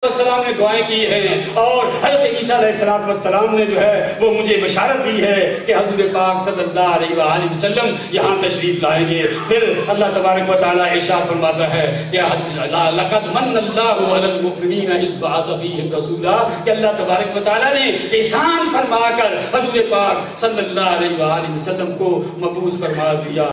सलाम ने दुआएं की हैं और हज़रत ईसा अलैहिस्सलाम ने जो है वो मुझे बशारत दी है कि हज़ूर पाक सल्लल्लाहु अलैहि वसल्लम यहाँ तशरीफ़ लाएंगे। फिर अल्लाह तबारक व तआला इरशाद फरमाता है कि लक़द मन्नल्लाहु अलल मुमिनीना इज़ बअस फ़ीहिम रसूला, कि अल्लाह तबारक व तआला ने एहसान फरमाकर हज़ूर पाक सल्लल्लाहु अलैहि वसल्लम को मबूस फरमा दिया।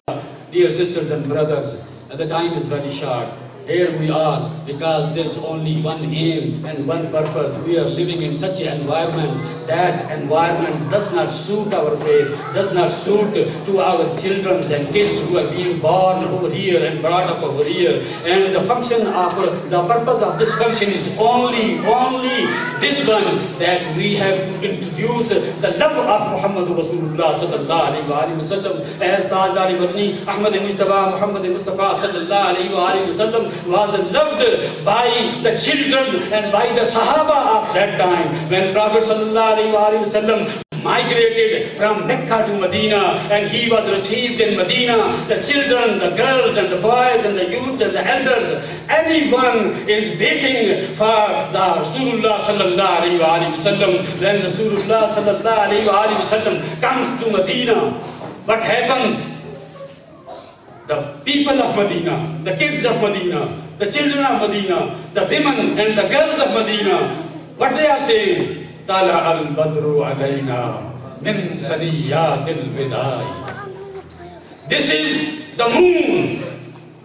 Dear sisters and brothers, the time is very short. Here we are because there's only one aim and one purpose. We are living in such an environment. That environment does not suit our faith, does not suit to our children and kids who are being born over here and brought up over here. And the function of, the purpose of this function is only this one, that we have to introduce the love of Muhammad Rasulullah sallallahu alaihi wasallam. As Tajdar Barni Ahmad Mustafa Muhammad Mustafa sallallahu alaihi wasallam was loved by the children and by the Sahaba of that time. When Prophet sallallahu alaihi wasallam migrated from Mecca to Medina and he was received in Medina, the children, the girls and the boys and the youth and the elders, everyone is waiting for the Rasulullah sallallahu alaihi wasallam. When Rasulullah sallallahu alaihi wasallam comes to Medina, what happens? The people of Medina, the kids of Medina, the children of Medina, the women and the girls of Medina, what they are saying? Tala al-badru alayna min saniyatil bidai. This is the moon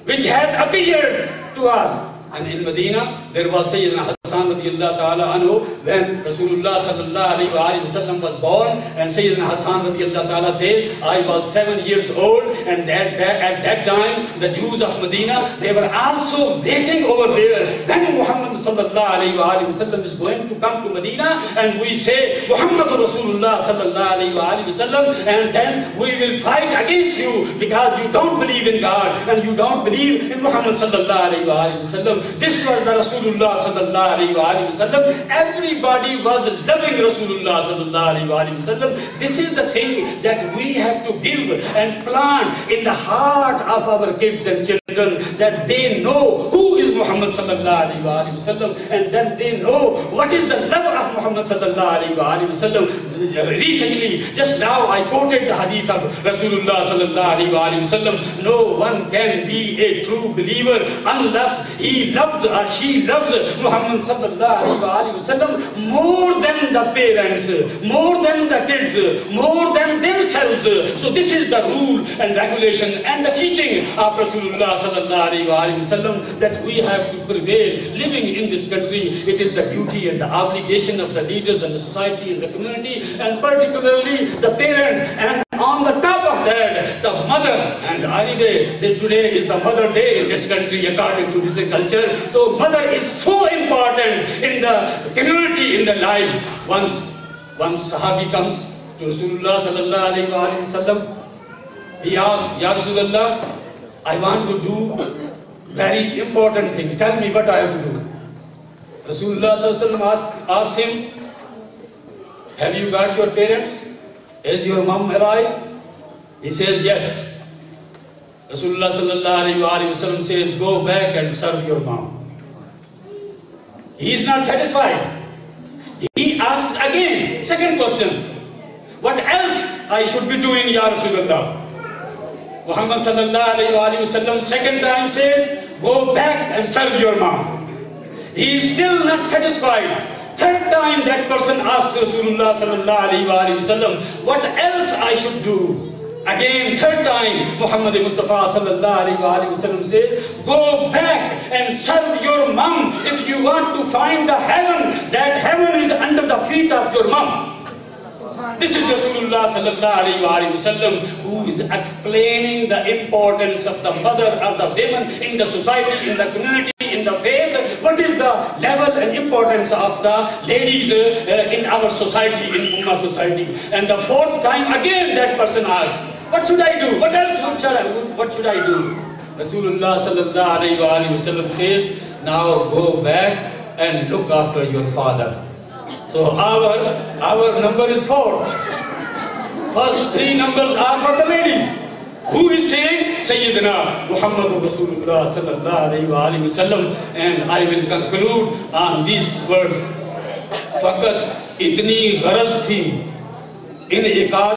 which has appeared to us. And in Medina, there was Sayyidina Hassan radiyallahu ta'ala anhu, when Rasulullah sallallahu alaihi wasallam was born, and Sayyidina Hassan radiyallahu ta'ala said, I was 7 years old, and at that time, the Jews of Medina, they were also waiting over there. When Muhammad sallallahu alaihi wasallam is going to come to Medina, and we say, Muhammad Rasulullah sallallahu alaihi wasallam, and then we will fight against you, because you don't believe in God, and you don't believe in Muhammad sallallahu alaihi wasallam. This was the Rasulullah sallallahu alaihi wasallam. Everybody was loving Rasulullah sallallahu alaihi wasallam. This is the thing that we have to give and plant in the heart of our kids and children, that they know who is Muhammad sallallahu alaihi wasallam, and then they know what is the love of Muhammad sallallahu alaihi wasallam. Recently, just now, I quoted the hadith of Rasulullah sallallahu alaihi wasallam. No one can be a true believer unless he loves or she loves Muhammad sallallahu alaihi wasallam more than the parents, more than the kids, more than themselves. So this is the rule and regulation and the teaching of Rasulullah sallallahu alaihi wasallam, that we have to prevail living in this country. It is the duty and the obligation of the leaders and the society and the community, and particularly the parents, and on the top of that, the mothers. And anyway, today is the Mother Day in this country according to this culture. So mother is so important in the community, in the life. Once Sahabi comes to Rasulullah sallallahu alaihi wasallam, he asks, Ya Rasulullah, I want to do very important thing. Tell me what I have to do. Rasulullah sallallahu alaihi wasallam asks him, have you got your parents? Is your mom alive? He says yes. Rasulullah sallallahu alaihi wasallam says, go back and serve your mom. He is not satisfied. He asks again, second question, what else I should be doing, Ya Rasulullah? Muhammad sallallahu alaihi wasallam second time says, go back and serve your mom. He is still not satisfied. Third time that person asks Rasulullah sallallahu alaihi wasallam, what else I should do? Again, third time, Muhammad Mustafa sallallahu alaihi wasallam says, go back and serve your mom. If you want to find the heaven, that heaven is under the feet of your mom. This is Rasulullah sallallahu alaihi wasallam, who is explaining the importance of the mother or the women in the society, in the community, in the faith. What is the level and importance of the ladies in our society, in Ummah society? And the fourth time, again that person asks, what should I do? What else? What should I do? Rasulullah sallallahu alaihi wasallam says, now go back and look after your father. So our number is 4. First 3 numbers are for the ladies. Who is saying? Sayyidina Muhammad Rasulullah sallallahu alaihi wasallam. And I will conclude on these words. फकत इतनी गरज थी इन एकाध